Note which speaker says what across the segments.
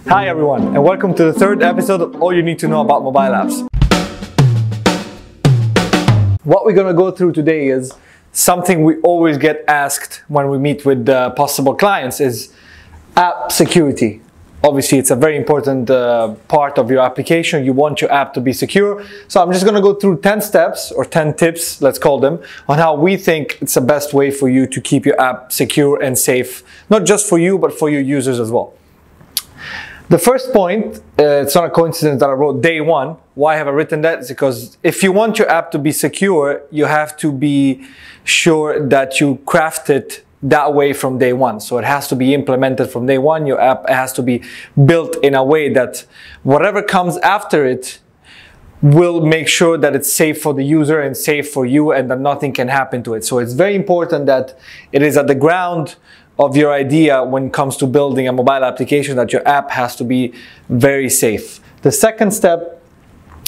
Speaker 1: Hi everyone, and welcome to the third episode of All You Need to Know About Mobile Apps. What we're going to go through today is something we always get asked when we meet with possible clients is app security. Obviously, it's a very important part of your application. You want your app to be secure. So I'm just going to go through 10 steps or 10 tips, let's call them, on how we think it's the best way for you to keep your app secure and safe, not just for you, but for your users as well. The first point, it's not a coincidence that I wrote day one. Why have I written that? It's because if you want your app to be secure, you have to be sure that you craft it that way from day one. So it has to be implemented from day one. Your app has to be built in a way that whatever comes after it will make sure that it's safe for the user and safe for you and that nothing can happen to it. So it's very important that it is at the ground of your idea when it comes to building a mobile application that your app has to be very safe. The second step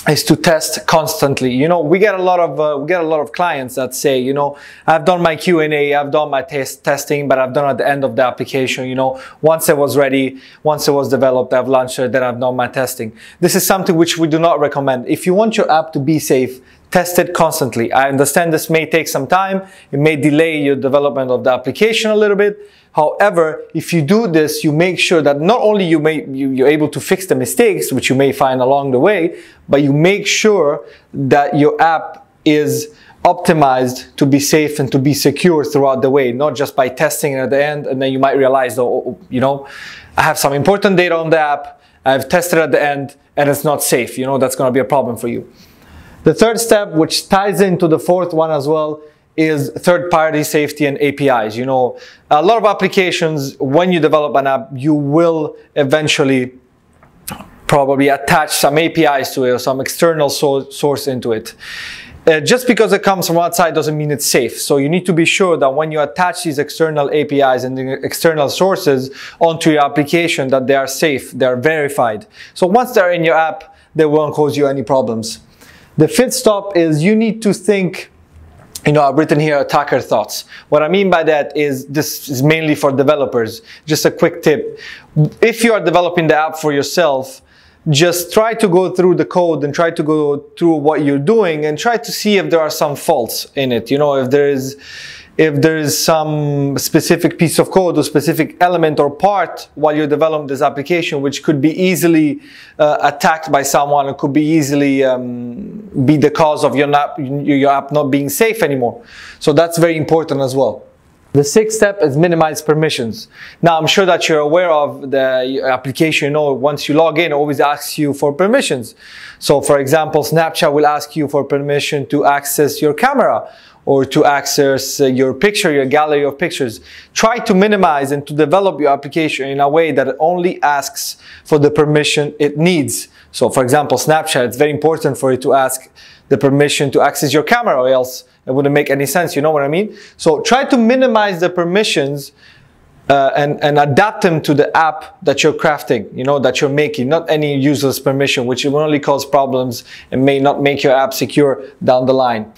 Speaker 1: is to test constantly. You know, we get a lot of clients that say, you know, I've done my Q&A, I've done my testing, but I've done at the end of the application. You know, once it was ready, once it was developed, I've launched it, then I've done my testing. This is something which we do not recommend. If you want your app to be safe, test it constantly. I understand this may take some time. It may delay your development of the application a little bit. However, if you do this, you make sure that not only you're able to fix the mistakes, which you may find along the way, but you make sure that your app is optimized to be safe and to be secure throughout the way, not just by testing it at the end, and then you might realize, oh, you know, I have some important data on the app, I've tested at the end, and it's not safe. You know, that's going to be a problem for you. The third step, which ties into the fourth one as well, is third-party safety and APIs. You know, a lot of applications, when you develop an app, you will eventually probably attach some APIs to it or some external source into it. Just because it comes from outside doesn't mean it's safe. So you need to be sure that when you attach these external APIs and the external sources onto your application, that they are safe, they are verified. So once they're in your app, they won't cause you any problems. The fifth step is you need to think. You know, I've written here attacker thoughts. What I mean by that is this is mainly for developers. Just a quick tip. If you are developing the app for yourself, just try to go through the code and try to go through what you're doing and try to see if there are some faults in it. You know, if there is some specific piece of code or specific element or part while you're developing this application which could be easily attacked by someone, or could be easily be the cause of your app not being safe anymore. So that's very important as well. The sixth step is minimize permissions. Now, I'm sure that you're aware of the application. You know, once you log in, it always asks you for permissions. So, for example, Snapchat will ask you for permission to access your camera or to access your picture, your gallery of pictures. Try to minimize and to develop your application in a way that it only asks for the permission it needs. So, for example, Snapchat, it's very important for it to ask the permission to access your camera, or else it wouldn't make any sense. You know what I mean? So try to minimize the permissions and adapt them to the app that you're crafting, you know, that you're making, not any user's permission, which will only cause problems and may not make your app secure down the line.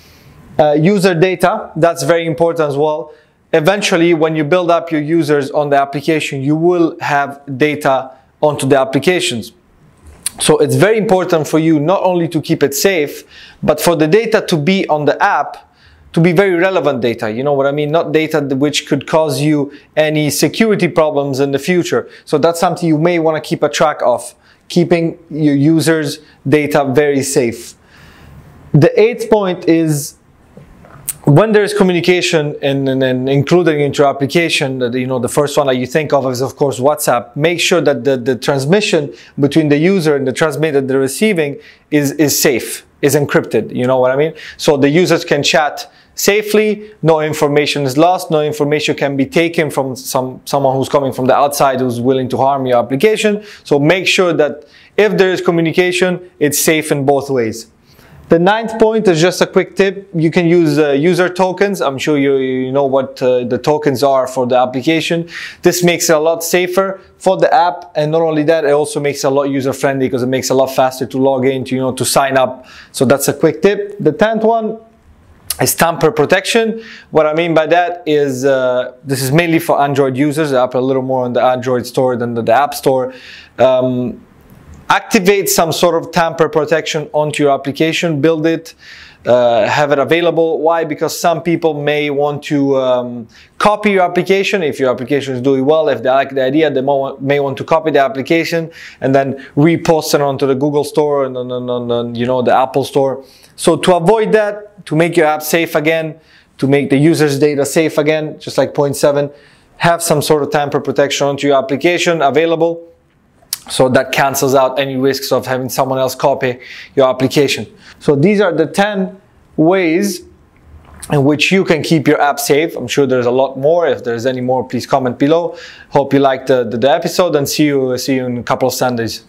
Speaker 1: User data, that's very important as well. Eventually, when you build up your users on the application, you will have data onto the applications. So it's very important for you not only to keep it safe, but for the data to be on the app to be very relevant data. You know what I mean? Not data which could cause you any security problems in the future. So that's something you may want to keep a track of, keeping your users' data very safe. The eighth point is when there is communication and including into your application, you know, the first one that you think of is, of course, WhatsApp. Make sure that the transmission between the user and the transmitter they're receiving is safe, is encrypted. You know what I mean? So the users can chat safely, no information is lost, no information can be taken from someone who's coming from the outside who's willing to harm your application. So make sure that if there is communication, it's safe in both ways. The ninth point is just a quick tip. You can use user tokens. I'm sure you know what the tokens are for the application. This makes it a lot safer for the app, and not only that, it also makes it a lot user friendly because it makes it a lot faster to log in, to sign up. So that's a quick tip. The 10th one is tamper protection. What I mean by that is this is mainly for Android users. The app a little more on the Android store than the App Store. Activate some sort of tamper protection onto your application, build it, have it available. Why? Because some people may want to copy your application. If your application is doing well, if they like the idea, they may want to copy the application and then repost it onto the Google Store and on you know, the Apple Store. So to avoid that, to make your app safe again, to make the user's data safe again, just like point 7, have some sort of tamper protection onto your application available. So that cancels out any risks of having someone else copy your application. So these are the 10 ways in which you can keep your app safe. I'm sure there's a lot more. If there's any more, please comment below. Hope you liked the episode, and see you in a couple of Sundays.